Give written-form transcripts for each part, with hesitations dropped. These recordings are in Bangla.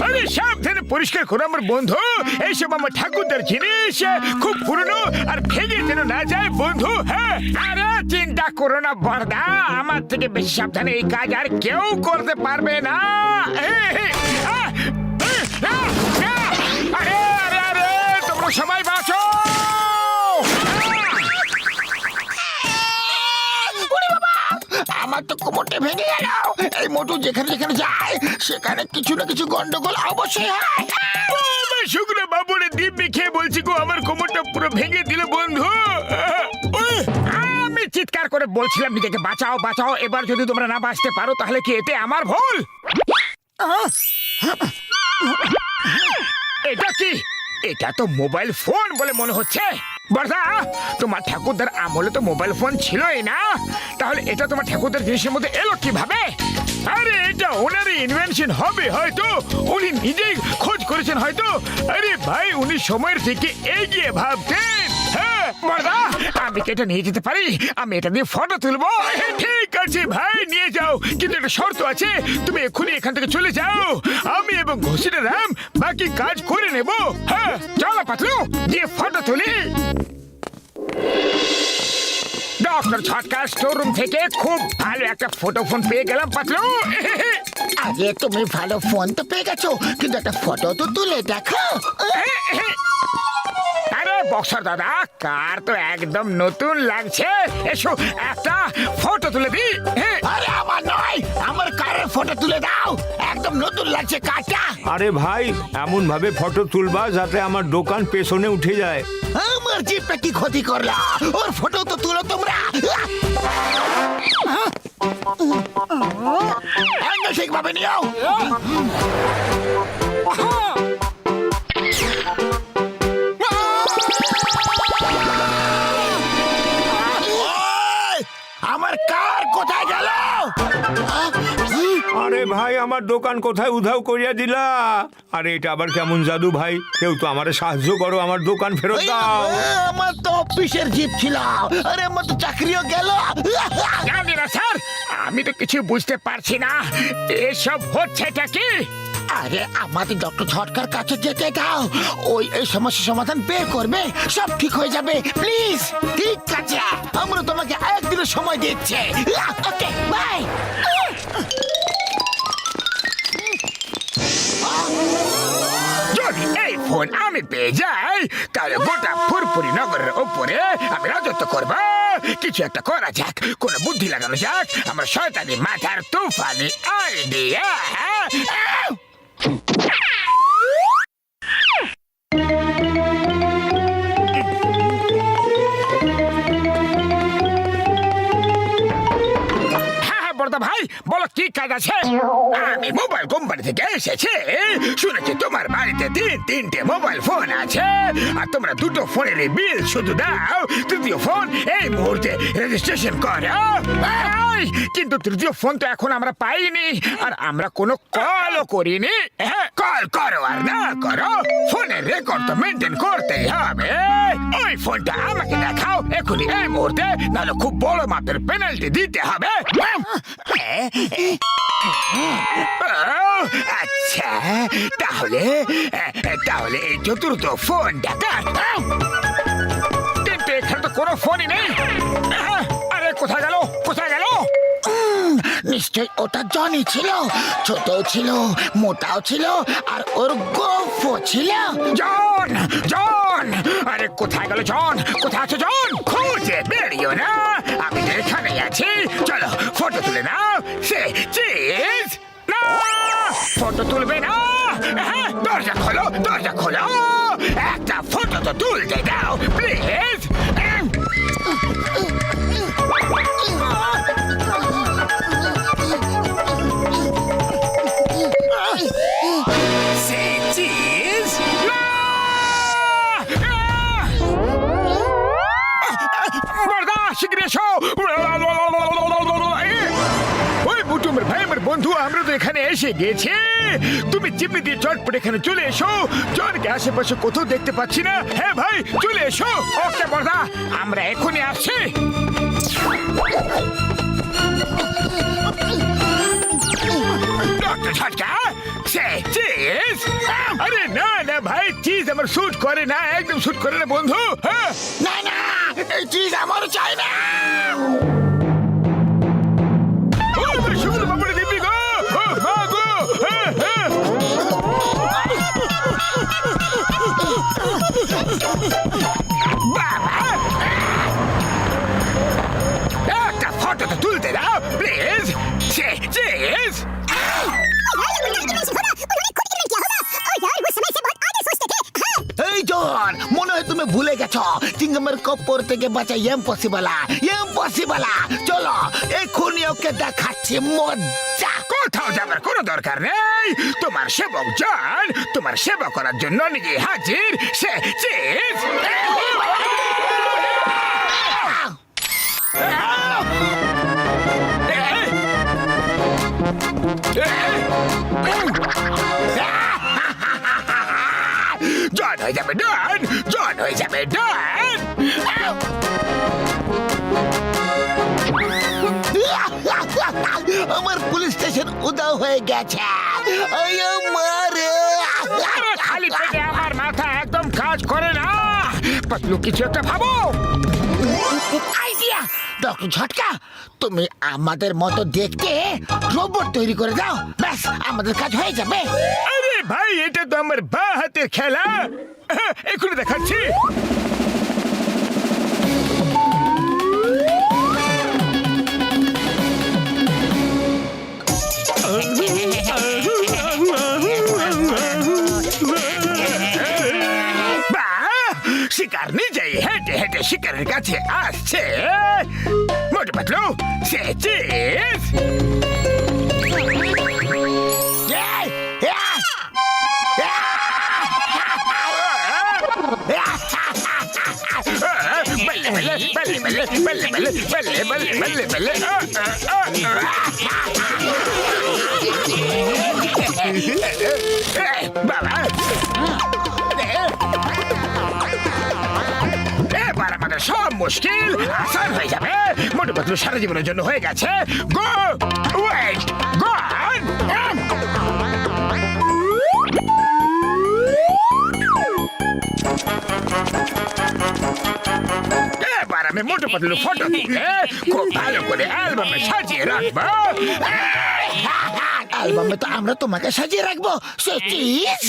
আরে সাবধানে পরিষ্কার করো আমার বন্ধু। এইসব আমার ঠাকুরদার জিনিস, খুব পুরনো, আর ভেঙে যেন না যায় বন্ধু। হ্যাঁ, আরে চিন্তা করো না বর্দা, আমার থেকে বেশি সাবধানে এই কাজ আর কেউ করতে পারবে না। আরে আরে আরে, তোমরা সবাই বাঁচো। আমার তো কোমরটা ভেঙে গেল। এই মোটু যেখানে যেখানে যায় সেখানে কিছু না কিছু গন্ডগোল অবশ্যই হয়। শুকনো বাবুরে দিব্যি খেয়ে বলছি গো, আমার কোমরটা পুরো ভেঙে দিল বন্ধু। আমি চিৎকার করে বলছিলাম নিজেকে বাঁচাও বাঁচাও। এবার যদি তোমরা না বাঁচতে পারো তাহলে কি এতে আমার ভুল? এটা কি? এটা তো মোবাইল ফোন বলে মনে হচ্ছে। বর্দা, তোমার ঠাকুরদার আমলে তো মোবাইল ফোন ছিলই না, তাহলে এটা তোমার ঠাকুরদার জিনিসের মধ্যে এলো কিভাবে? আরে এটা ওনারই ইনভেনশন হবে হয়তো, উনি নিজেই খোঁজ করেছেন হয়তো। আরে ভাই, উনি সময়ের থেকে এগিয়ে ভাবতেন। হ্যাঁ বর্দা, আমি কি এটা নিয়ে যেতে পারি? আমি এটা দিয়ে ফটো তুলবো। ঠিক আছে ভাই, নিয়ে যাও, কিন্তু একটা শর্ত আছে, তুমি এক্ষুনি এখান থেকে চলে যাও। আমি এবং ঘোষিটা রাম বাকি কাজ করে নেব। হ্যাঁ চলো পাতলু, দিয়ে ফটো তুলি। ডক্টর ছটকার স্টোররুম থেকে খুব ভালো একটা ফটো ফোন পেয়ে গেলাম পাতলু। আরে তুমি ভালো ফোন তো পেয়ে গেছো, কিন্তু একটা ফটো তো তুলে দেখো। আরে বক্সর দাদা, কার তো একদম নতুন লাগছে। এসো একটা ফটো তুলে দি। আরে আমার নয়, আমার কারের ফটো তুলে দাও, একদম নতুন লাগছে কারটা। আরে ভাই, এমন ভাবে ফটো তুলবা যাতে আমার দোকান পেছনে উঠে যায়। আমার জিপটা কি ক্ষতি করলা? ওর ফটো তো তুলো তোমরা। অ্যাঙ্গেল ঠিকভাবে নিও। আমার কার কোথায় গেল? আরে ভাই, আমার দোকান কোথায় উধাও করিয়া দিলা? আরে এটা আবার কেমন জাদু ভাই? কেউ তো আমারে সাহায্য করো, আমার দোকান ফেরত দাও। আমার তো অফিসের জিপ ছিল, আরে আমার তো চাকরিও গেল। জানি না স্যার, আমি তো কিছু বুঝতে পারছি না এসব হচ্ছেটা কি। আরে আমাদের ডক্টর ঝটকার কাছে যেতে দাও, ওই এই সমস্যার সমাধান বের করবে, সব ঠিক হয়ে যাবে। প্লিজ। ঠিক আছে, আমরা তোমাকে একদিনের সময় দিচ্ছি। Okay bye. যদি এই ফোন আমি পেয়ে যাই, তাহলে গোটা ফুরফুরি নগরের ওপরে আমি রাজত্ব করব। কিছু একটা করা যাক, কোন বুদ্ধি লাগানো যাক, আমার শয়তানি মাথার তুফানি আইডিয়া। বড়দা ভাই, বলো কি কাজ আছে? আমি মোবাইল কোম্পানি থেকে এসেছি, শুনেছি তোমার বাড়িতে তিনটে মোবাইল ফোন আছে, আর তোমরা দুটো ফোনের বিল শুধু দাও, তৃতীয় ফোন এই মুহূর্তে রেজিস্ট্রেশন করো। কিন্তু তৃতীয় ফোন তো এখন আমরা পাইনি, আর আমরা কোনো কলও করিনি। কল করো আর না করো, ফোনের রেকর্ড তো মেনটেন করতেই হবে। ওই ফোনটা আমাকে দেখাও এখনই এই মুহূর্তে, নাহলে খুব বড় মাপের পেনাল্টি দিতে হবে। আচ্ছা, তাহলে তাহলে এই চতুর্থ ফোনটা কিন্তু এখানে তো কোনো ফোনই নেই। আরে কোথায় গেল, কোথায় গেল? নিশ্চয় ওটা জনি ছিল, ছোটও ছিল, মোটাও ছিল, আর ওর গোফও ছিল। জন, জন! আরে কোথায় গেল জন? কোথায় আছে জন? খুঁজে বেরিও না, আমি তো এখানেই আছি। চলো ফটো তুলে নাও। সে চিজ না, ফটো তুলবে না। দরজা খোলো, দরজা খোলো, একটা ফটো তো তুলতে দাও প্লিজ। বন্ধু, আমরা তো এখানে এসে গেছি, তুমি চিমনি দিয়ে চটপট এখানে চলে এসো। জনকে আশেপাশে কোথাও দেখতে পাচ্ছি না। হ্যাঁ ভাই, চলে এসো। ওকে বর্দা, আমরা এখনই আসছি। ডক্টর ঝটকা সে চিজ আরে না না ভাই চিজ আমার শুট করে না একদম শুট করে না বন্ধু হ্যাঁ না না এই চিজ আমার চাই না। ও শুকুর বাবুরে দিবি গো ও মা গো হ্যাঁ হ্যাঁ বাবা একটা ফটো তো তুলতে দাও প্লিজ সে চিজ এই জন মনে হয় তুমি ভুলে গেছো চিংগামের কপ্পর থেকে বাঁচা ইম্পসিবল ইম্পসিবল। চলো এক্ষুনি ওকে দেখাচ্ছি মজা। কোথাও যাবার কোনো দরকার নেই তোমার সেবক জন তোমার সেবা করার জন্য নিজে হাজির সে চিজ জন হয়ে যাবে ডন জন হয়ে যাবে ডন আমার পুলিশ স্টেশন উদাও হয়ে গেছে। এই আমারে খালি পেটে আমার মাথা একদম কাজ করে না পাতলু কিছু একটা ভাবো আইডিয়া। ডক্টর ঝটকা তুমি আমাদের মতো দেখতে রোবট তৈরি করে দাও, ব্যাস আমাদের কাজ হয়ে যাবে। আরে ভাই এটা তো আমার বা হাতের খেলা এখনই দেখাচ্ছি শিকার নিজেই হেঁটে হেঁটে শিকারের কাছে আসছে মোটু পাতলু সে চিজ बल्ले बल्ले बल्ले बल्ले बल्ले बल्ले बल्ले बल्ले बल्ले বাবা এবার আমাদের সব মুশকিল আসান হয়ে যাবে মোটু পাতলু সারা জীবনের জন্য হয়ে গেছে গো ওয়েট গন এবার আমি মোটু পাতলু ফটো তুলে খুব ভালো করে অ্যালবামে সাজিয়ে রাখবো অ্যালবামে তো আমরা তোমাকে সাজিয়ে রাখবো সে চিজ।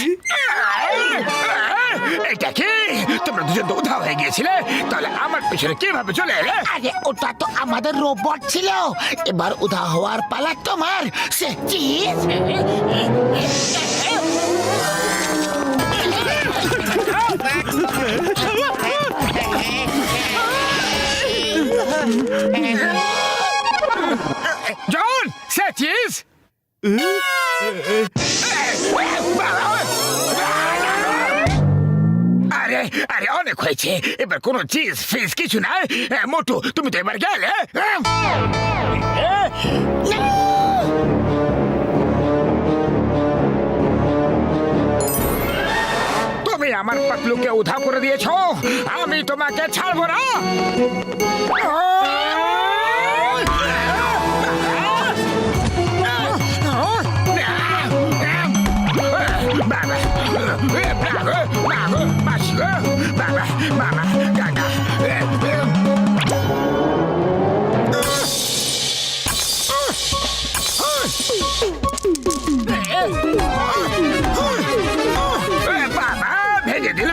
এটা কি তোমরা দুজন তো উধাও হয়ে গিয়েছিলে তাহলে আমার পিছনে কিভাবে চলে এলে আরে ওটা তো আমাদের রোবট ছিল, এবার উধা হওয়ার পালা তোমার সে চিজ। জন সে চিজ আরে আরে অনেক হয়েছে এবার কোনো চিজ ফিজ কিছু নাই মোটু তুমি তো এবার গেলে তুমি আমার পাতলুকে উধাও করে দিয়েছো আমি তোমাকে ছাড়বো না বাবা বাবা বাবা গাগা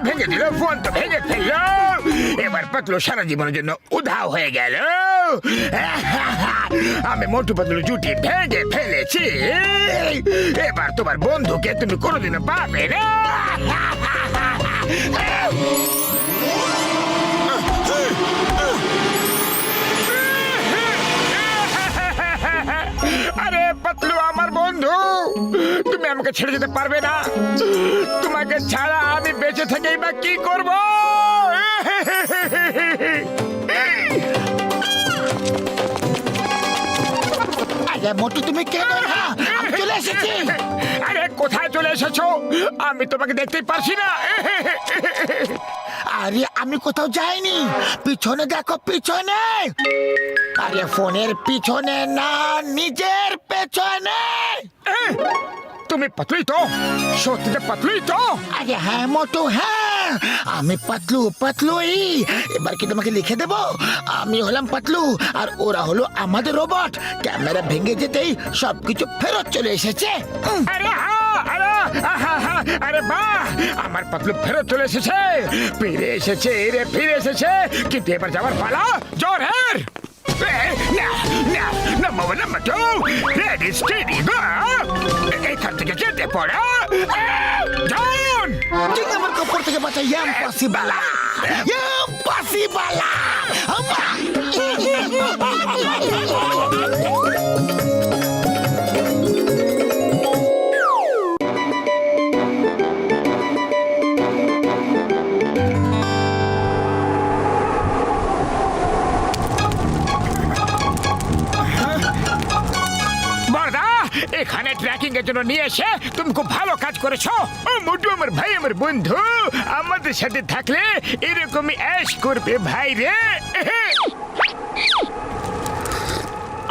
ভেঙে দিল ফোন তো ভেঙে ফেলল এবার পাতলু সারা জীবনের জন্য উধাও হয়ে গেল আমি মোটু পাতলু জুটি ভেঙে ফেলেছি এবার তোমার বন্ধুকে তুমি কোনোদিনও পাবে না আরে পাতলু আমার বন্ধু তুমি আমাকে ছেড়ে যেতে পারবে না তোমাকে ছাড়া আমি বেঁচে থেকেই বা কি করব আরে মোটু তুমি কেন না আমি চলে এসেছি। আরে কোথায় চলে এসেছো আমি তোমাকে দেখতেই পারছি না আরে আমি কোথাও যাইনি, পিছনে দেখো পিছনে। আরে ফোনের পিছনে না, নিজের পেছনে। তুমি পাতলুই তো, সত্যিতে পাতলুই তো। আরে হ্যাঁ মোটু, হ্যাঁ আমি পাতলু পাতলুই। এবার কি তোমাকে লিখে দেব, আমি হলাম পাতলু আর ওরা হলো আমাদের রোবট। ক্যামেরা ভেঙে যেতেই সবকিছু ফেরত চলে এসেছে। আরে হ্যাঁ, আরে বাহ, আমার পাতলু ফেরত চলে এসেছে, ফিরে এসেছে রে, ফিরে এসেছে। কিন্তু এবার যাওয়ার পালা জোরের। এখান থেকে যেতে পড়া যান। ঠিক আমার কাপড় থেকে বাঁচা, ইম্পসিবল ইম্পসিবল। বড়দা, এখানে ট্র্যাকিং এর জন্য নিয়ে এসে তুমি খুব ভালো কাজ করেছো। ও মোটু আমার ভাই, আমার বন্ধু, আমাদের সাথে থাকলে এরকমই অ্যাশ করবে ভাই রে।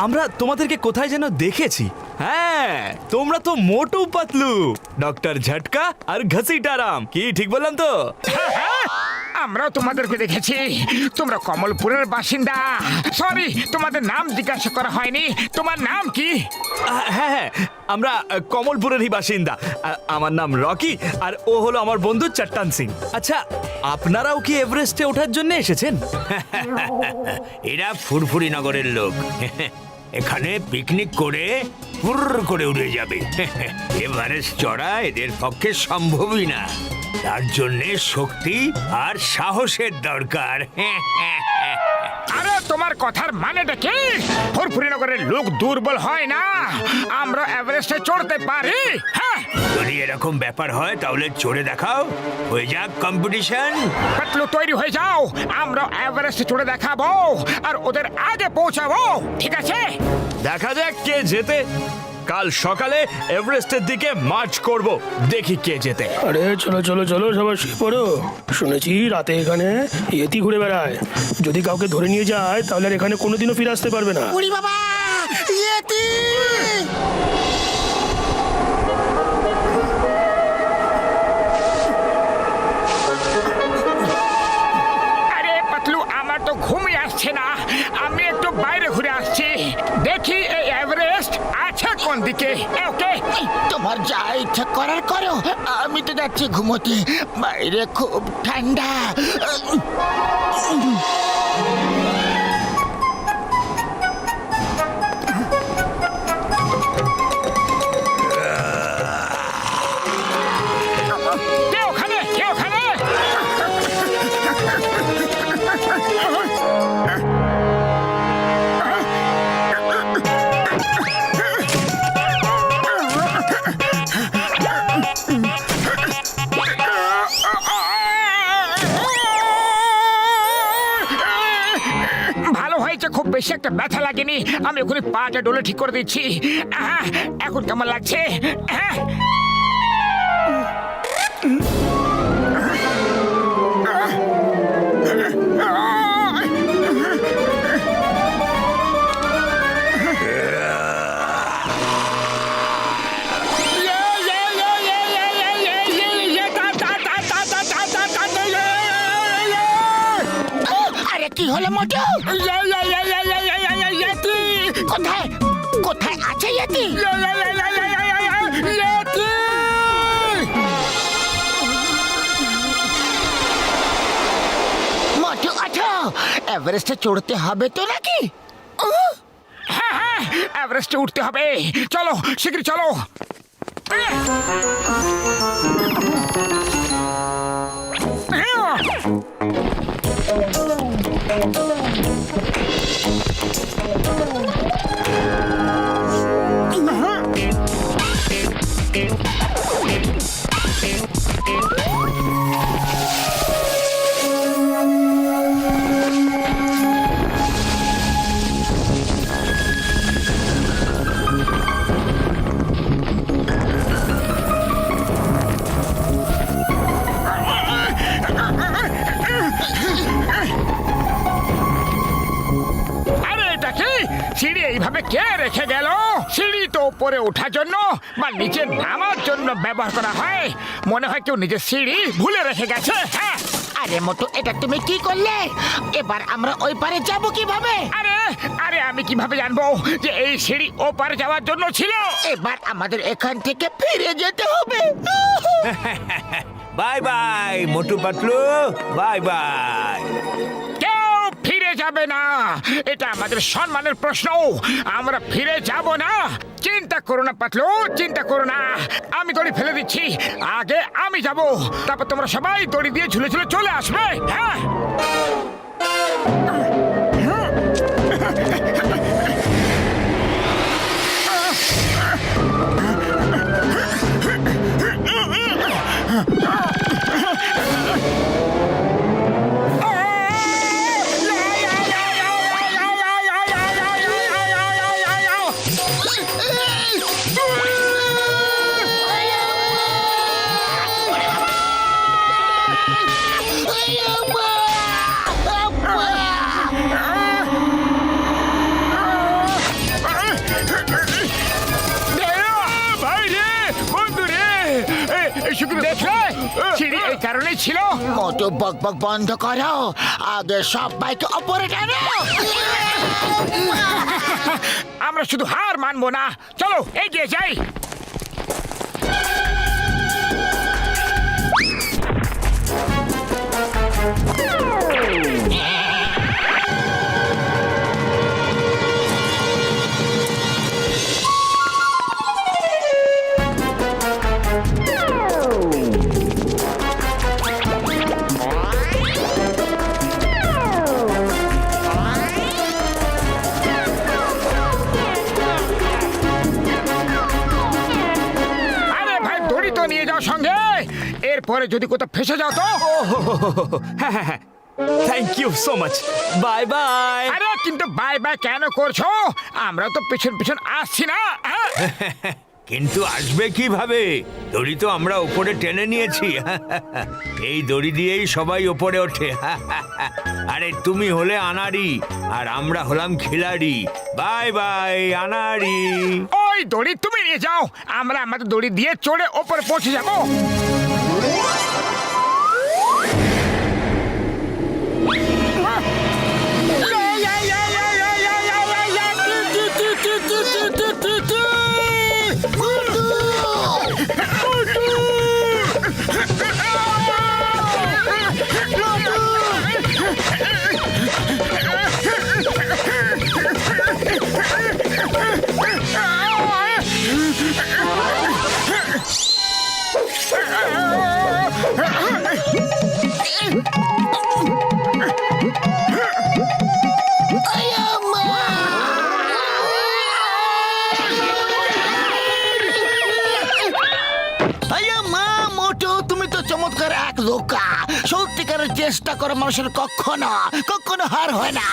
আমরা তোমাদেরকে কোথায় যেন দেখেছি। হ্যাঁ, তোমরা তো মোটু পাতলু, ডক্টর ঝটকা আর ঘসিটারাম। কি ঠিক বললাম তো? আমরাও তোমাদেরকে দেখেছি, তোমরা কমলপুরের বাসিন্দা। সরি, তোমাদের নাম জিজ্ঞাসা করা হয়নি। তোমার নাম কি? হ্যাঁ হ্যাঁ, আমরা কমলপুরেরই বাসিন্দা। আমার নাম রকি আর ও হলো আমার বন্ধু চট্টান সিং। আচ্ছা, আপনারাও কি এভারেস্টে ওঠার জন্য এসেছেন? এরা ফুরফুরি নগরের লোক, এখানে পিকনিক করে পুর করে উড়ে যাবে। এভারেস্ট চড়া এদের পক্ষে সম্ভবই না, তার জন্য শক্তি আর সাহসের দরকার। আরে তোমার কথার মানেটা কি? ফুরফুরিনগরের লোক দুর্বল হয় না, আমরা এভারেস্টে চড়তে পারি। হ্যাঁ, যদি এরকম ব্যাপার হয় তাহলে চড়ে দেখাও, হয়ে যাক কম্পিটিশন। পাতলু তৈরি হয়ে যাও, আমরা এভারেস্টে চড়ে দেখাবো আর ওদের আগে পৌঁছাবো, ঠিক আছে? দেখা যাক কে জেতে। কাল সকালে এভারেস্টের দিকে মার্চ করব, দেখি কে জেতে। আরে চলো চলো চলো, সবাই শুয়ে পড়ো। শুনেছি রাতে এখানে ইয়েতি ঘুরে বেড়ায়, যদি কাউকে ধরে নিয়ে যায় তাহলে আর এখানে কোনোদিনও ফিরে আসতে পারবে না। উড়ি বাবা, ইয়েতি! আরে পাতলু, আমার তো ঘুমই আসছে না, আমি একটু বাইরে ঘুরে আসছি, দেখি এই এভারেস্ট আছে কোন দিকে। ওকে, তোমার যা ইচ্ছা করার করো, আমি তো যাচ্ছি ঘুমোতে, বাইরে খুব ঠান্ডা। কে ওখানে, কে ওখানে? ভালো হয়েছে, খুব বেশি একটা ব্যথা লাগেনি। আমি ওখানে পাটা ডোলে ঠিক করে দিচ্ছি। এখন কেমন লাগছে? হ্যাঁ, আরে কি হলো মোটু? কোথায় কোথায় আছে ইয়েতি? মোটু আছো, এভারেস্টে চড়তে হবে তো নাকি? হ্যাঁ হ্যাঁ, এভারেস্টে উঠতে হবে, চলো শীঘ্রই চলো। নাকি? সিঁড়ি এইভাবে কে রেখে গেল? সিঁড়ি তো উপরে ওঠার জন্য বা নিচে নামার জন্য ব্যবহার করা হয়। মনে হয় কেউ নিজের সিঁড়ি ভুলে রেখে গেছে। হ্যাঁ, আরে মোটু, এটা তুমি কি করলে? এবার আমরা ওই পারে যাব কিভাবে? আরে আরে আমি কিভাবে জানবো যে এই সিঁড়ি ওপারে যাওয়ার জন্য ছিল? এবার আমাদের এখান থেকে ফিরে যেতে হবে। Bye bye Motu Patlu, bye bye. কেউ ফিরে যাবে না, এটা আমাদের সম্মানের প্রশ্ন। আমরা ফিরে যাব না। চিন্তা করো না পাতলু, চিন্তা করো না। আমি দড়ি ফেলে দিচ্ছি, আগে আমি যাব, তারপর তোমরা সবাই দড়ি দিয়ে ঝুলে ঝুলে চলে আসবে। হ্যাঁ, ভাই রে, বন্ধু রে, দেখলে সিঁড়ি এই কারণেই ছিল। মোটু, বক বক বন্ধ করো, আগে সব বাইকে ওপরে টানো। আমরা শুধু হার মানবো না, চলো এগিয়ে যাই। আরে ভাই, দড়ি তো নিয়ে যাও সঙ্গে, এরপরে যদি কোথাও ফেসে যাও তো। হ্যাঁ হ্যাঁ হ্যাঁ, thank you so much. Bye bye. আরে কিন্তু বাই বাই কেন করছো? আমরা তো পিছন পিছন আসছি না। হ্যাঁ? কিন্তু আসবে কিভাবে? দড়ি তো আমরা উপরে টেনে নিয়েছি। এই দড়ি দিয়েই সবাই উপরে ওঠে। আরে তুমি হলে আনাড়ি আর আমরা হলাম খিলাড়ি। Bye bye আনাড়ি। ওই দড়ি তুমি নিয়ে যাও, আমরা আমাদের দড়ি দিয়ে চড়ে ওপরে পৌঁছে যাবো। মোটু, তুমি তো চমৎকার এক লোকা। সত্যিকারের চেষ্টা করে মানুষের কখনো কখনো হার হয় না।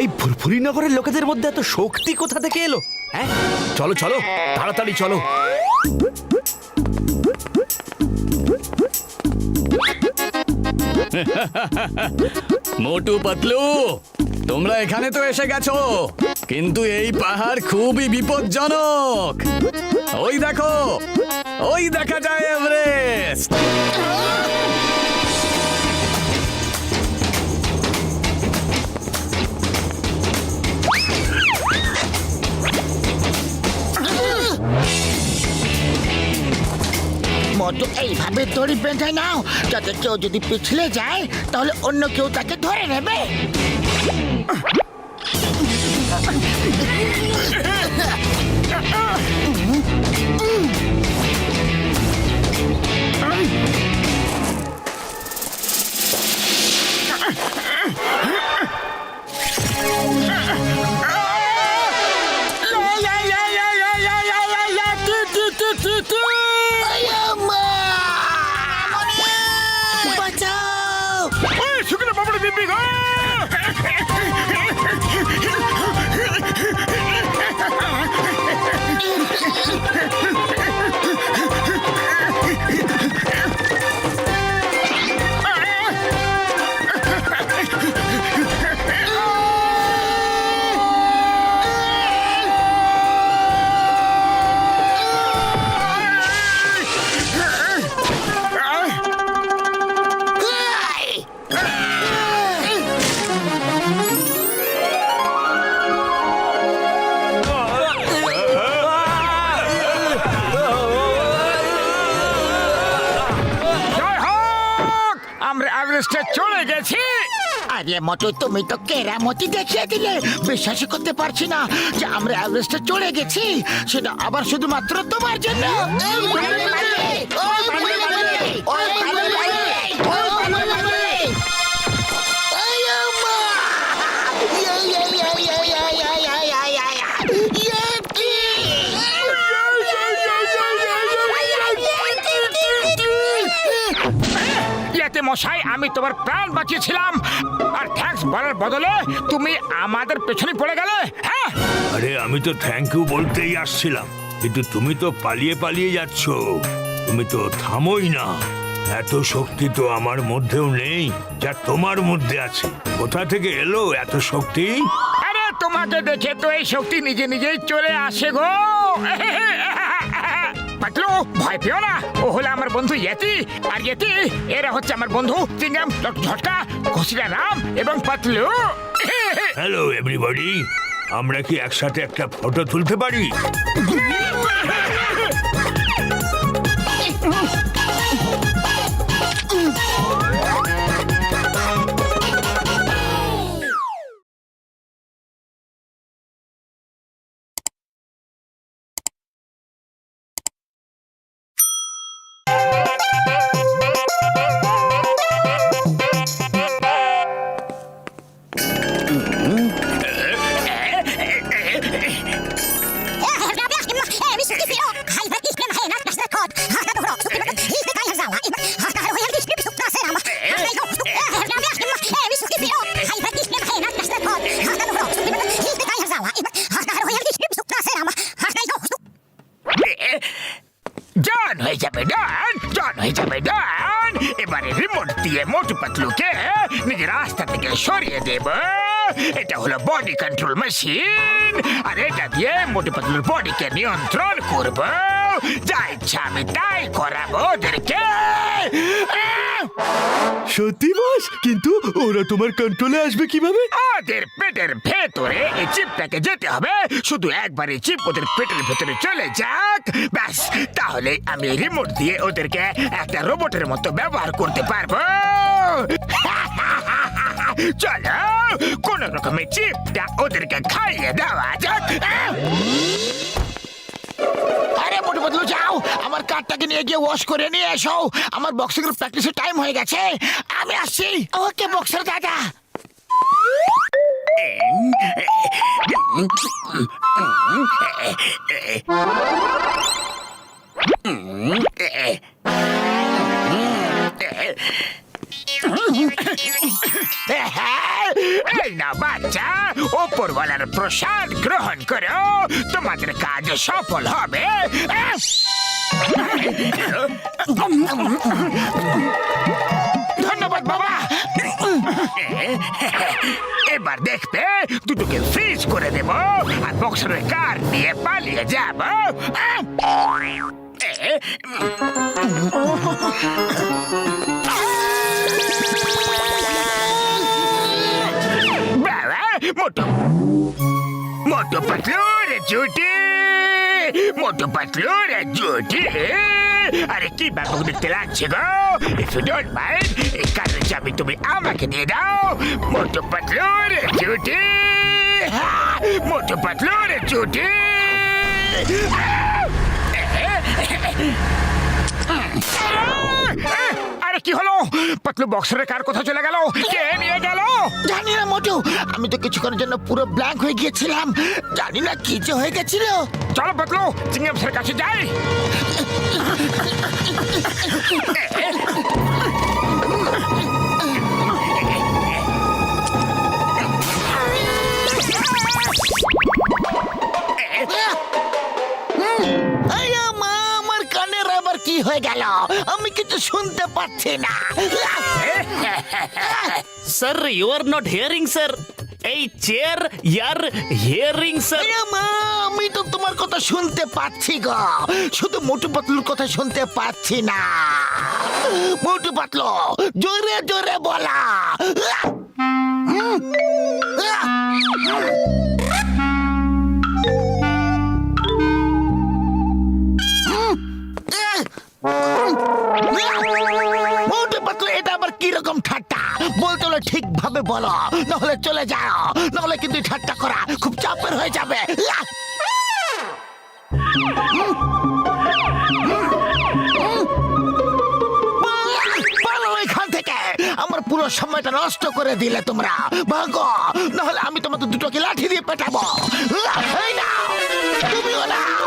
এই ফুরফুরি নগরের লোকেদের মধ্যে এত শক্তি কোথা থেকে এলো? হ্যাঁ, চলো চলো, তাড়াতাড়ি চলো। মোটু পাতলু, তোমরা এখানে তো এসে গেছো, কিন্তু এই পাহাড় খুবই বিপজ্জনক। ওই দেখো, ওই দেখা যায় এভারেস্ট। মোটু, এইভাবে দড়ি বেঁধে নাও, যাতে কেউ যদি পিছলে যায় তাহলে অন্য কেউ তাকে ধরে নেবে। শুকনো বাবুড়ি দিব্যি গো। এভারেস্টে চলে গেছি। আরে মোটু, তুমি তো কেরামতি দেখিয়ে দিলে। বিশ্বাসই করতে পারছি না যে আমরা এভারেস্টে চলে গেছি, সেটা আবার শুধুমাত্র তোমার জন্য। ইয়াতে মশাই, আমি তোমার প্রাণ বাঁচিয়েছিলাম, আর থ্যাঙ্কস বলার বদলে তুমি আমাদের পেছনে পড়ে গেলে। হ্যাঁ, আরে আমি তো থ্যাংক ইউ বলতেই আসছিলাম, কিন্তু তুমি তো পালিয়ে পালিয়ে যাচ্ছ। তুমি তো থামোই না। এত শক্তি তো আমার মধ্যেও নেই যা তোমার মধ্যে আছে। কোথা থেকে এলো এত শক্তি? আরে তোমাকে দেখে তো এই শক্তি নিজে নিজেই চলে আসে গো। পাতলু, ভয় পেও না, ও হলো আমার বন্ধু ইয়েতি, আর ইয়েতি এরা হচ্ছে আমার বন্ধু চিংগাম, ঝটকা, ঘোষিলা রাম এবং পাতলু। হ্যালো এভরিবডি, আমরা কি একসাথে একটা ফটো তুলতে পারি? জান হয়ে যাবে ডান, জান হয়ে যাবে ডান। এবারে রিমোট দিয়ে মোটু পাতলুকে নিজের রাস্তা থেকে সরিয়ে দেব। এটা হলো বডি কন্ট্রোল মেশিন, আর এটা দিয়ে মোটু পাতলুর বডিকে নিয়ন্ত্রণ করব। যা ইচ্ছা আমি তাই করাবো ওদেরকে। সত্যি বস, কিন্তু ওরা তোমার কন্ট্রোলে আসবে কিভাবে? ওদের পেটের ভেতরে এই চিপটাকে যেতে হবে। শুধু একবার এই চিপ ওদের পেটের ভেতরে চলে যাক, ব্যাস, তাহলে আমি রিমোট দিয়ে ওদেরকে একটা রোবটের মতো ব্যবহার করতে পারবো। চলো, কোন রকমের চিপটা ওদেরকে খাইয়ে দেওয়া যাক। আরে মোটু পাতলু, যাও আমার কারটাকে নিয়ে গিয়ে ওয়াশ করে নিয়ে এসো। আমার বক্সিং এর প্র্যাকটিসের টাইম হয়ে গেছে, আমি আসছি। ওকে বক্সার দাদা। এই না বাচ্চা, ওপরওয়ালার প্রসাদ গ্রহণ করো, তোমাদের কাজ সফল হবে। ধন্যবাদ বাবা। এবার দেখবে দুটোকে ফ্রিজ করে দেব, আর বক্সের কার নিয়ে পালিয়ে যাব। বাবা, মোটু মোটু পাতলুর জুটি, মোটু পাতলুর জুটি। আরে কি ব্যাপক দেখতে লাগছে গো। ইফ ইউ ডোন্ট মাইন্ড, এই কারের চাবি তুমি আমাকে দিয়ে দাও। মোটু পাতলুর জুটি, মোটু পাতলুর জুটি। আরে কি হলো? পাতলু বক্সের কার কোথায় চলে গেল? কে নিয়ে গেল? জানি না মোটু, আমি তো কিছুক্ষণের জন্য পুরো ব্ল্যাঙ্ক হয়ে গিয়েছিলাম। জানি না কি যে হয়ে গেছিল। চলো পাতলু, চিংগাম স্যারের কাছে যাই। আরে মা, আমার কানের আবার কি হয়ে গেল? আমি কিছু শুনতে পাচ্ছি না। Sir, you are not hearing, sir. এই চেয়ার ইয়ার হিয়ারিং স্যার। আরে মা, আমি তো তোমার কথা শুনতে পাচ্ছি গো, শুধু মোটু পাতলুর কথা শুনতে পাচ্ছি না। মোটু পাতলু, জোরে জোরে বলা। মোটু পাতলু, এটা আবার কিরকম ঠাট্টা? তাহলে ঠিকভাবে বলো, নাহলে চলে যাও, নাহলে কিন্তু এই ঠাট্টা করা খুব চাপের হয়ে যাবে। পালো এখান থেকে, আমার পুরো সময়টা নষ্ট করে দিলে তোমরা। ভাগো, নাহলে আমি তোমাদের দুটোকে লাঠি দিয়ে পেটাবো। এই নাও, তুমিও নাও।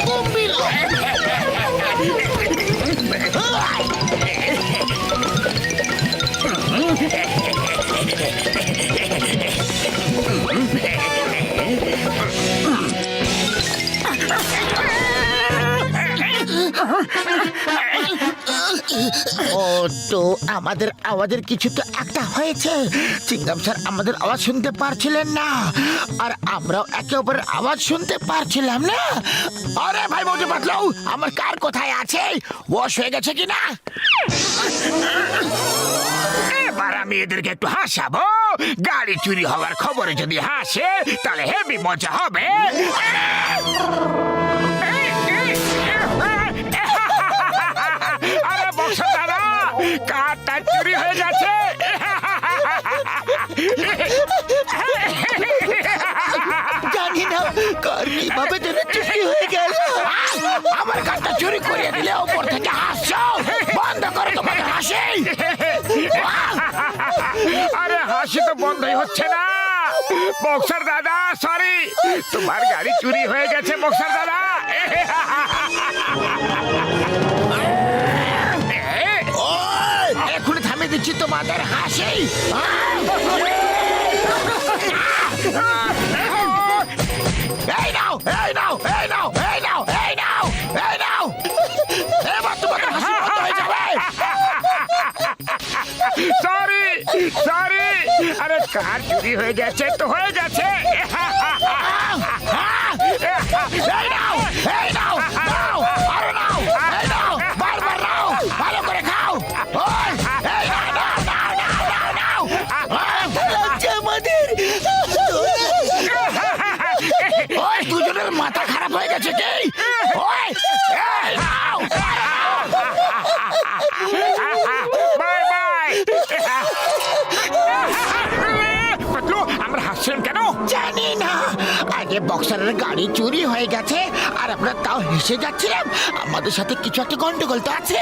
তুমিও। ও তো আমাদের আওয়াজের কিছু তো একটা হয়েছে। চিংগাম স্যার আমাদের আওয়াজ শুনতে পারছিলেন না, আর আমরাও একে অপরের আওয়াজ শুনতে পারছিলাম না। আরে ভাই মোটু পাতলু, আমার কার কোথায় আছে? ওয়াশ হয়ে গেছে কিনা? এবার আমি এদেরকে একটু হাসাবো। গাড়ি চুরি হওয়ার খবরে যদি হাসে তাহলে হেভি মজা হবে। আরে বক্সা দাদা, কারটা চুরি হয়ে গেছে। জানি না কার কিভাবে যেন চুরি হয়ে গেল। আমার কারটা চুরি করিয়ে দিলে ওপর থেকে হাসছো। বন্ধ করো তোমাদের হাসি। আরে হাসি তো বন্ধই হচ্ছে না। বক্সার দাদা, সরি, তোমার গাড়ি চুরি হয়ে গেছে বক্সার দাদা। এক্ষুনি থামিয়ে দিচ্ছি তোমাদের হাসি। এই নাও, এই নাও, এই নাও, এই নাও, এই নাও, এই নাও। এবার তোমাদের হাসি বন্ধ হয়ে যাবে। Sorry, sorry. আরে কার চুরি হয়ে গেছে তো হয়ে গেছে। এই নাও, এই নাও, নাও, আরো নাও, এই নাও, বারবার নাও, ভালো করে খাও। ওই, এই নাও, নাও, নাও, নাও, নাও, নাও। লাগছে আমাদের। ওই দুজনের মাথা খারাপ হয়ে গেছে কি? ওই, এই নাও। Bye bye. পাতলু, আমরা হাসছেন কেন? জানি না, আগে বক্সারের গাড়ি চুরি হয়ে গেছে আর আমরা তাও হেসে যাচ্ছিলাম। আমাদের সাথে কিছু একটা গন্ডগোল তো আছে।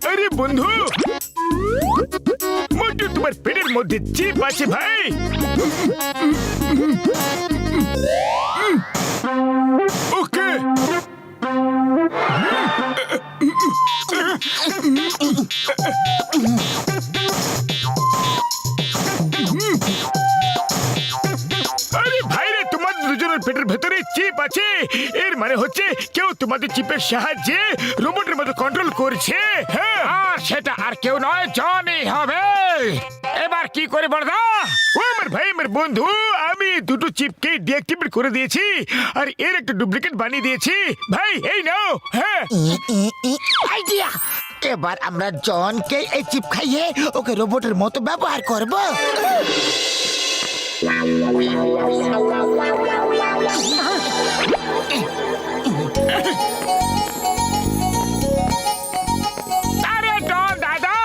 আরে বন্ধু, মোটু তোমার পেটের মধ্যে চিপ আছে ভাই। ওকে, আরে ভাইরে, তোমার দুজনের পেটের ভেতরে চিপ আছে। এর মানে হচ্ছে কেউ তোমাদের চিপের সাহায্যে রোবটের মতো কন্ট্রোল করছে। হ্যাঁ, আর সেটা আর কেউ নয়, জনি হবে। এবার কি করে বড়দা? ও আমার ভাই, আমার বন্ধু, আমি দুটো চিপকে ডিঅ্যাক্টিভেট করে দিয়েছি আর এর একটা ডুপ্লিকেট বানিয়ে দিয়েছি। ভাই এই নাও। হ্যাঁ, আইডিয়া। এবার আমরা জনকে এই চিপ খাইয়ে ওকে রোবটের মতো ব্যবহার করব। আরে ডন দাদা,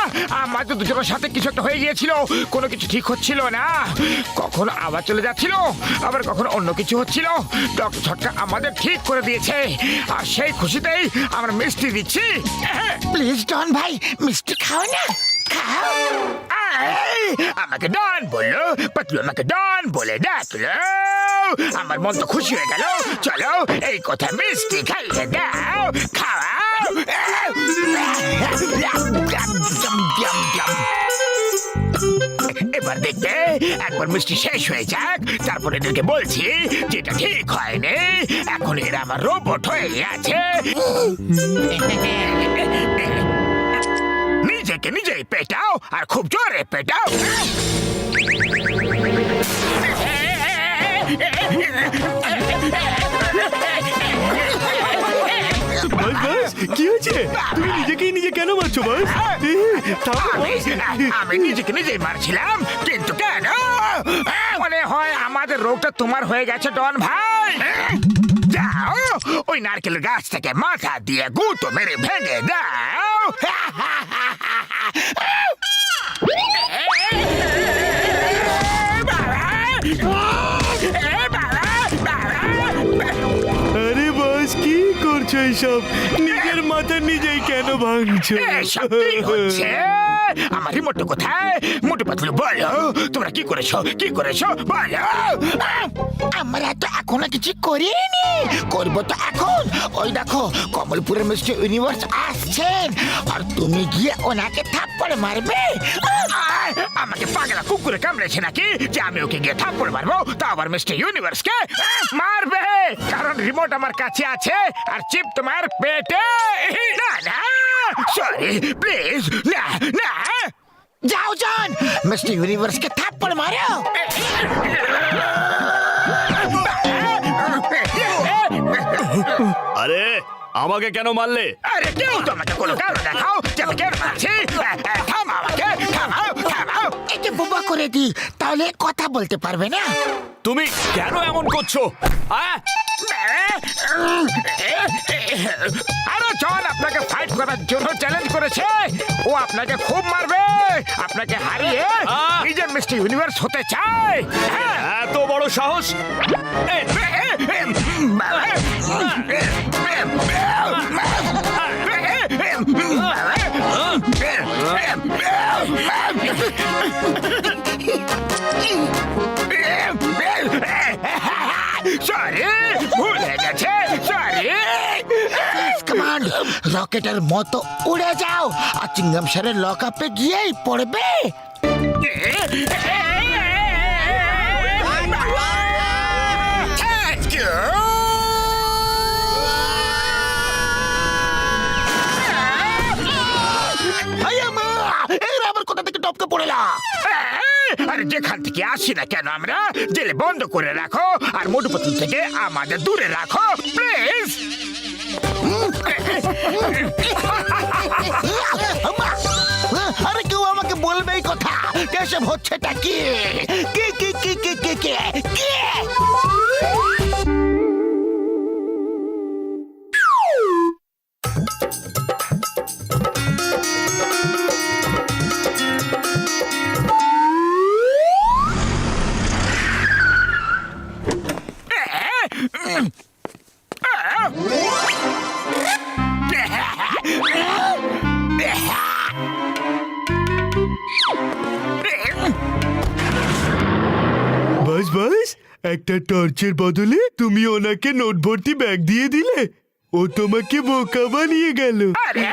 আমাদের দুজনের সাথে কিছু একটা হয়ে গিয়েছিল। কোনো কিছু ঠিক হচ্ছিল না, কখনো আবার চলে যাচ্ছিল, আবার কখনো অন্য কিছু হচ্ছিল। ডক্টর ছটকা আমাদের ঠিক করে দিয়েছে, আর সেই খুশিতেই আমরা মিষ্টি দিচ্ছি। প্লিজ ডন ভাই, মিষ্টি খাও না, খাও। এই, আমাকে ডন বললো, পাতলু আমাকে ডন বলে ডাকলো। আমার মন তো খুশি হয়ে গেল। চলো এই কথা মিষ্টি খাইয়ে দাও, খাওয়াও। এবার দেখবে, একবার মিষ্টি শেষ হয়ে যাক, তারপরে এদেরকে বলছি যেটা ঠিক হয়নি। এখন এরা আমার রোবট হয়ে আছে। নিজেকে নিজেই পেটাও, আর খুব জোরে পেটাও। বাস, বাস, কি হয়েছে? তুমি নিজেকেই নিজে কেন মারছো বস? আমি নিজেকে নিজেই মারছিলাম, কিন্তু কেন? মনে হয় আমাদের রোগটা তোমার হয়ে গেছে ডন ভাই। যাও ওই নারকেল গাছ থেকে মাথা দিয়ে গুঁতো মেরে ভেঙে দাও। আরে বস কি করছো এইসব? নিজের মাথা নিজেই কেন ভাঙছো? এসব কি হচ্ছে? আমার রিমোট কোথায়? মোটু পাতলু বলো, তোমরা কি করেছো? কি করেছো বলো। আমরা তো এখনো কিছু করিনি, করবো তো এখন। ওই দেখো কমলপুরের মিস্টার ইউনিভার্স আসছেন, আর তুমি গিয়ে ওনাকে থাপ্পড় মারবে। আমাকে পাগলা কুকুরে কামড়েছে নাকি যে আমি ওকে গিয়ে থাপ্পড় মারবো? তা আবার মিস্টার ইউনিভার্সকে মারবে, কারণ রিমোট আমার কাছে আছে আর চিপ তোমার পেটে। না না, সরি প্লিজ, না না। যাও জন, মিস্টার ইউনিভার্সকে থাপ্পড় মারো। আরে আমাকে কেন মারলে? আরে কেউ তো আমাকে কোনো কারণ দেখাও যে আমি কেন মারছি। থামাও আমাকে, থামাও থামাও। একে বোবা করে দি, তাহলে কথা বলতে পারবে না। তুমি কেন এমন করছো? আরে জন আপনাকে ফাইট করার জন্য চ্যালেঞ্জ করেছে। ও আপনাকে খুব মারবে, আপনাকে হারিয়ে নিজের মিস্টার ইউনিভার্স হতে চায়। হ্যাঁ। এত বড় সাহস! সরি, ভুল হয়ে গেছে, সরি। কমান্ড, রকেটের মতো উড়ে যাও আর চিংগাম স্যারের লক আপে গিয়েই পড়বে। Thank you. এরা আবার কোথা থেকে টপকে পড়েলা? আরে যেখান থেকে আসি না কেন আমরা, জেলে বন্ধ করে রাখো আর মোটু পাতলু থেকে আমাদের দূরে রাখো প্লিজ। আরে কেউ আমাকে বলবে এই কথা, কেসব হচ্ছেটা কি? কে কে কে কে কে কে কে? বাস বাস, একটা টর্চের বদলে তুমি ওনাকে নোট ভর্তি ব্যাগ দিয়ে দিলে। ও তোমাকে বোকা বানিয়ে গেল। আরে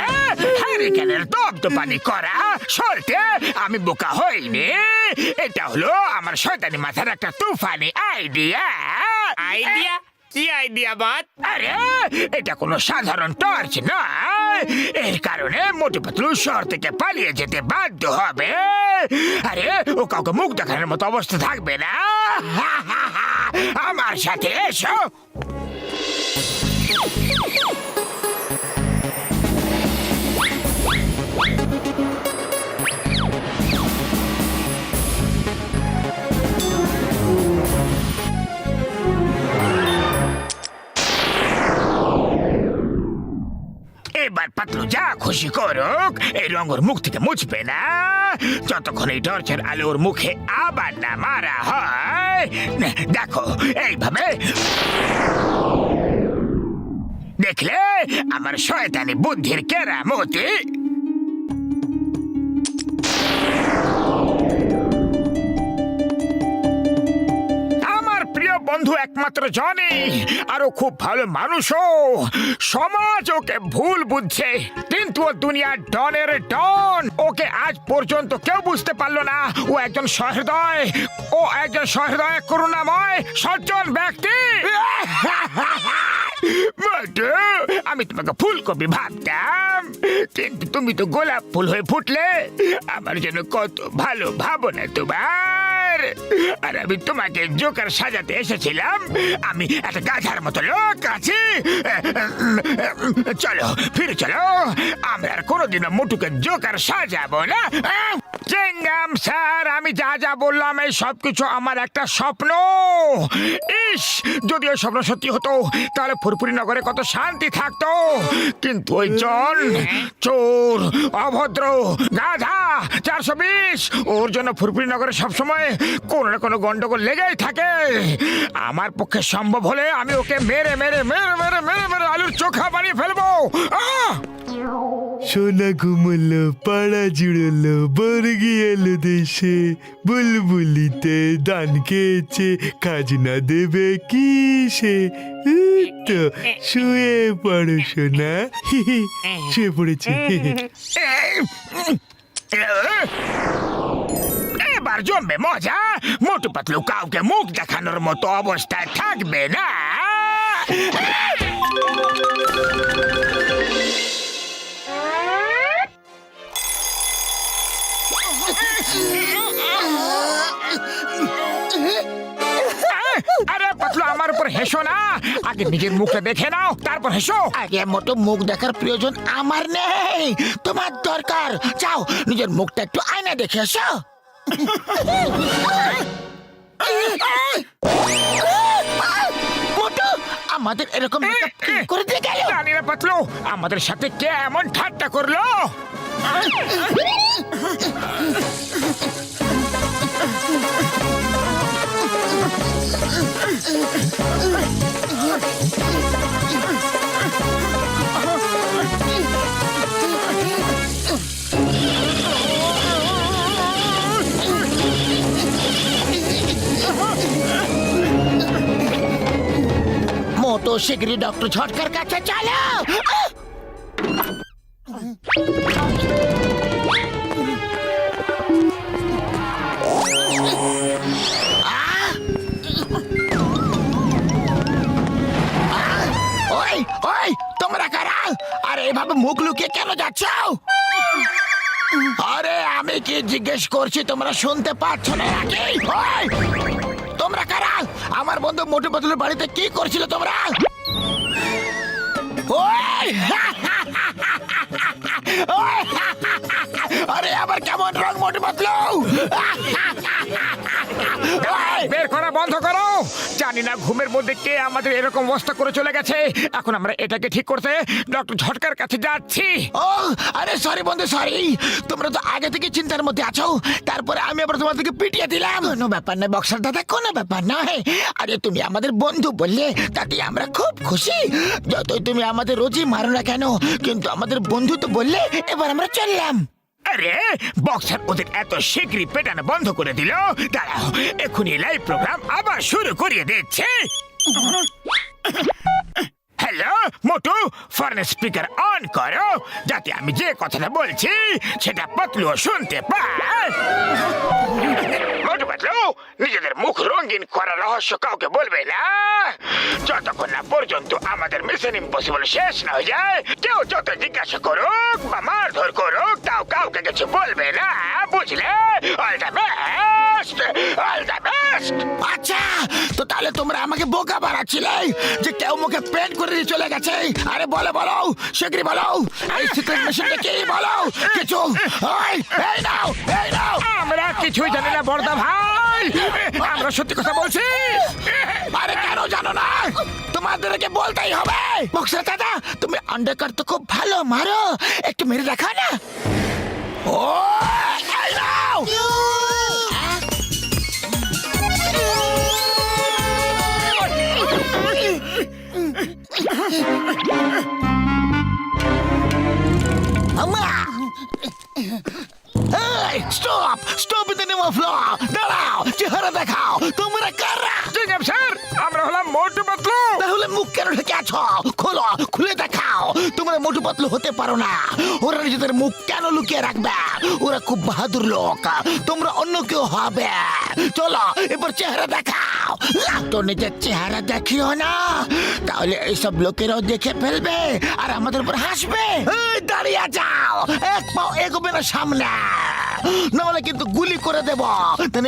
হারিকেনের দপদপানি করা সরতে আমি বোকা হইনি। এটা হলো আমার শয়তানি মাথার একটা তুফানি আইডিয়া। আইডিয়া? কি আইডিয়া বাত? আরে এটা কোনো সাধারণ টর্চ নয়, এর কারণে মোটু পাতলু শহর থেকে পালিয়ে যেতে বাধ্য হবে। আরে ও কাউকে মুখ দেখানোর মতো অবস্থা থাকবে না। আমার সাথে এসো। এবার পাতলু যা খুশি করুক, এই রঙ ওর মুখ থেকে মুছবে না যতক্ষণ এই টর্চের আলো ওর মুখে আবার না মারা হয়। দেখো এইভাবে, দেখলে আমার শয়তানি বুদ্ধির কেরামতি। আমার প্রিয় বন্ধু একমাত্র জনি, আরো খুব ভালো মানুষও। সমাজ ওকে ভুল বুঝছে, কিন্তু ও দুনিয়ার ডনের ডন। ওকে আজ পর্যন্ত কেউ বুঝতে পারলো না। ও একজন সহৃদয় করুণাময় সজ্জন ব্যক্তি। মোটু, আমি তোমাকে ফুলকপি ভাবতাম, কিন্তু তুমি তো গোলাপ ফুল হয়ে ফুটলে। আমার জন্য কত ভালো ভাবনা তোমার। আর আমি তোমাকে জোকার সাজাতে এসেছিলাম। আমি একটা গাধার মতো লোক আছি। চলো ফিরে চলো, আমরা আর কোনোদিনও মোটুকে জোকার সাজাবো না। চেঙ্গাম স্যার, আমি যা যা বললাম এই সবকিছু আমার একটা স্বপ্ন। ইস, যদি ওই স্বপ্ন সত্যি হতো তাহলে ফুরফুরি নগরে কত শান্তি থাকতো। কিন্তু ওই জন, চোর, অভদ্র, গাধা 420, ওর জন্য ফুরফুরি নগরে সবসময় কোনো না কোনো গন্ডগোল লেগেই থাকে। আমার পক্ষে সম্ভব হলে আমি ওকে মেরে মেরে মেরে মেরে মেরে মেরে আলুর চোখা বানিয়ে ফেলবো। সোনা ঘুমলো, পাড়া জুড়লো, বর্গি এলো দেশে, বুলবুলিতে ধান খেয়েছে, খাজনা দেবে কিসে? তো শুয়ে পড়ো সোনা। শুয়ে পড়েছে। এবার জমবে মজা। মোটু পাতলু কাউকে মুখ দেখানোর মতো অবস্থায় থাকবে না। আরে পাতলু, আমার উপর হেসো না, আগে নিজের মুখে দেখে নাও তারপর হেসো। আগে মোটো মুখ দেখার প্রয়োজন আমার নেই, তোমার দরকার। যাও নিজের মুখটা একটু আয়না দেখে এসো। মোটু, আমাদের এরকম makeup কে করে দিয়ে গেল? জানি না পাতলু, আমাদের সাথে কে এমন ঠাট্টা করলো। মোটো শিগগিরই ডক্টর ঝটকার কাছে চলো। ওই ওই, তোমরা কারা? আরে এভাবে মুখ লুকিয়ে কেন যাচ্ছ? আরে আমি কি জিজ্ঞেস করছি তোমরা শুনতে পাচ্ছ না নাকি? ওই, তোমরা কারা? আমার বন্ধু মোটু পাতলুর বাড়িতে কি করছিল তোমরা? ওই! ওই! আরে আবার কেমন রং মোটু পাতলু? বের করা বন্ধ করো। জানি না ঘুমের মধ্যে কে আমাদের এরকম অবস্থা করে চলে গেছে। এখন আমরা এটাকে ঠিক করতে ডক্টর ঝটকার কাছে যাচ্ছি। ও আরে সরি বন্ধু, সরি। তোমরা তো আগে থেকে চিন্তার মধ্যে আছো, তারপরে আমি আবার তোমাদেরকে পিটিয়ে দিলাম। কোনো ব্যাপার নয় বক্সার দাদা, কোনো ব্যাপার নয়। আরে তুমি আমাদের বন্ধু বললে তাতে আমরা খুব খুশি। যতই তুমি আমাদের রোজই মারো না কেন, কিন্তু আমাদের বন্ধু তো বললে, এবার আমরা চললাম। আরে বক্সার ওদের এত শীঘ্রই পেটানো বন্ধ করে দিল। দাঁড়াও, এখনই লাইভ প্রোগ্রাম আবার শুরু করিয়ে দিচ্ছে। Hello Motu, phone speaker on করো, যাতে আমি যে কথাটা বলছি সেটা পাতলুও শুনতে পায়। মোটু পাতলু, নিজেদের মুখ রঙিন করার রহস্য কাউকে বলবে না, যতক্ষণ না পর্যন্ত আমাদের মিশন ইম্পসিবল শেষ না হয়ে যায়। কেউ যত জিজ্ঞাসা করুক বা মারধর করুক, তাও কাউকে কিছু বলবে না, বুঝলে? All the best, all the best. আচ্ছা, তো তাহলে তোমরা আমাকে বোকা বানাচ্ছিলে যে কেউ মুখে পেন্ট করে দিয়ে চলে গেছে। আরে বলো বলো, শিগগিরই বলো, এই সিক্রেট মেশিনটা কি? বলো কিছু। ওই, এই নাও, এই নাও। আমরা কিছুই জানি না বড়দা ভাই, আমরা সত্যি কথা বলছি। আরে কেন জানো না? তোমাদেরকে বলতেই হবে। বক্সার দাদা, তুমি আন্ডারকাট তো খুব ভালো মারো, একটু মেরে দেখা না। ও এই নাও। Stop stop in the name of law. দাঁড়াও, চেহারা দেখাও, তোমরা কারা? জিজ্ঞাসা স্যার, আমরা হলাম মোটু পাতলু। তাহলে মুখ কেন ঢেকে আছো? খোলো, খুলে দেখাও তোমরা মোটু পাতলু হতে পারো না? ওরা নিজেদের মুখ কেন লুকিয়ে রাখবে? ওরা খুব বাহাদুর লোক, তোমরা অন্য কেউ হবে। চলো এবার চেহারা দেখাও। তো নিজের চেহারা দেখিও না, তাহলে এইসব লোকেরাও দেখে ফেলবে আর আমাদের উপর হাসবে। এই, দাঁড়িয়ে যাও, এক পাও এগোবে না সামনে, নাহলে কিন্তু গুলি করে দেব।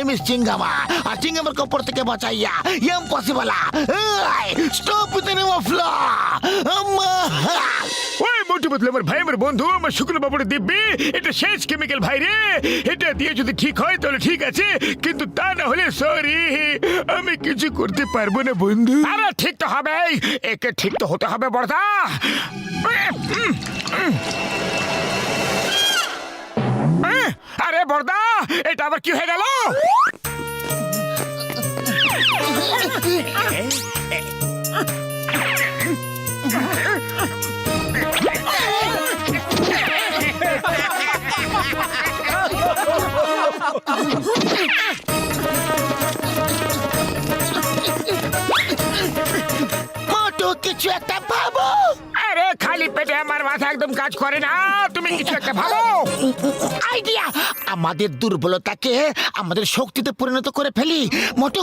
মিস চিঙ্গামা, আর চিঙ্গামার কপর থেকে বাঁচাইয়া impossible. Stop with the name of law. ওই মোটু পাতলু আমার ভাই, আমার বন্ধু, আমার শুকনো বাবুরে দিব্যি, এটা শেষ কেমিক্যাল ভাই রে। এটা দিয়ে যদি ঠিক হয় তাহলে ঠিক আছে, কিন্তু তা না হলে সরি, আমি কিছু করতে পারবো না বন্ধু। আরে ঠিক তো হবেই, একে ঠিক তো হতে হবে বড়দা। আরে বড়দা, এটা আবার কি হয়ে গেল? মোটু, কিছু একটা ভাবো। আরে খালি পেটে আমার মাথা একদম কাজ করে না, তুমি কিছু একটা ভাবো। আইডিয়া, আমাদের দুর্বলতাকে আমাদের শক্তিতে পরিণত করে ফেলি। মোটু,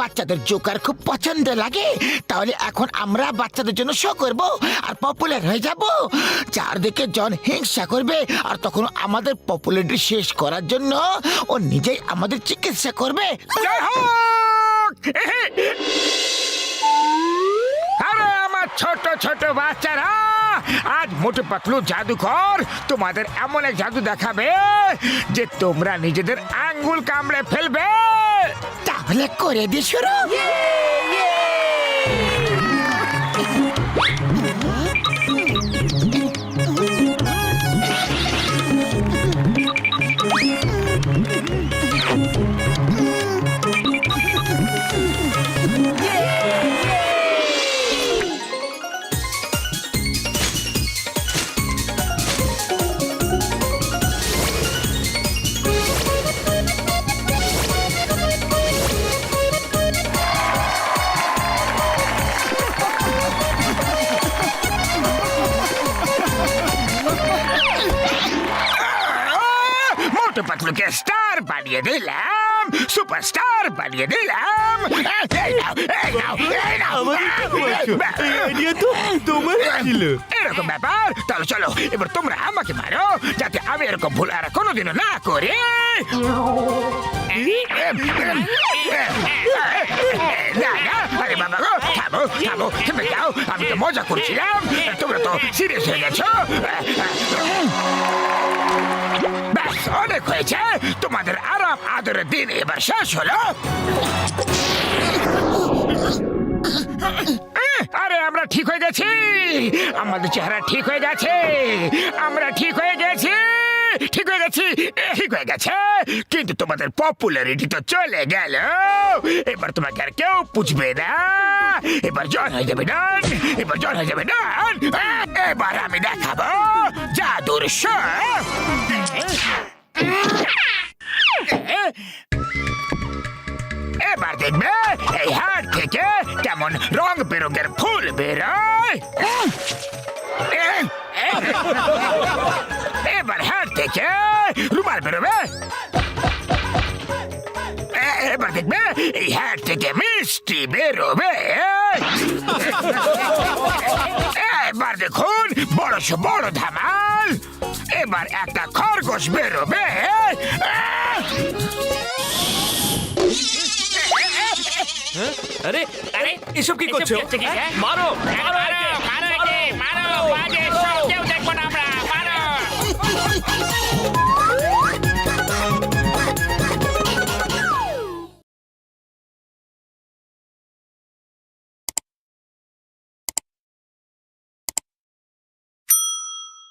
বাচ্চাদের জোকার খুব পছন্দ লাগে, তাহলে এখন আমরা বাচ্চাদের জন্য শো করব আর পপুলার হয়ে যাব। চারদিকে জন হিংসা করবে, আর তখন আমাদের পপুলারিটি শেষ করার জন্য ও নিজেই আমাদের চিকিৎসা করবে। জয় হোক! আরে আমার ছোট ছোট বাচ্চারা, আজ মোটু পাতলু জাদুকর তোমাদের এমন এক জাদু দেখাবে যে তোমরা নিজেদের আঙ্গুল কামড়ে ফেলবে। তাহলে করে দি শুরু। মোটু পাতলুকে স্টার বানিয়ে দিলাম, সুপারস্টার বানিয়ে দিলাম। এই নাও, এই নাও, এই নাও। এই আইডিয়া তো তোমার ছিল। এরকম ব্যাপার, তাহলে চলো এবার তোমরা আমাকে মারো, যাতে আমি এরকম ভুল আর কোনোদিনও না করি। না না, আরে বাবা গো, থামো থামো, থেমে যাও, আমি তো মজা করছিলাম, তোমরা তো সিরিয়াস হয়ে গেছো। ব্যাস, অনেক হয়েছে, তোমাদের আরাম আদরের দিন এবার শেষ হলো। আরে আমরা ঠিক হয়ে গেছি, আমাদের চেহারা ঠিক হয়ে গেছে, আমরা ঠিক হয়ে গেছি, ঠিক হয়ে গেছি, ঠিক হয়ে গেছে, কিন্তু তোমাদের পপুলারিটি তো চলে গেল। এবার তোমাকে আর কেউ পুছবে না, এবার জন হয়ে যাবে ডান, এবার জন হয়ে যাবে ডান। এবার আমি দেখাবো জাদুর শো। এবার দেখবে এই হাট থেকে কেমন রং বেরঙের ফুল বেরোয়। এবার হাট থেকে রুমাল বেরোবে। এবার দেখবে এই হাট থেকে মিষ্টি বেরোবে। এবার দেখুন বড় ধামাল, এবার একটা খরগোশ বেরোবে। আরে আরে এসব কি করছো? মারো মারো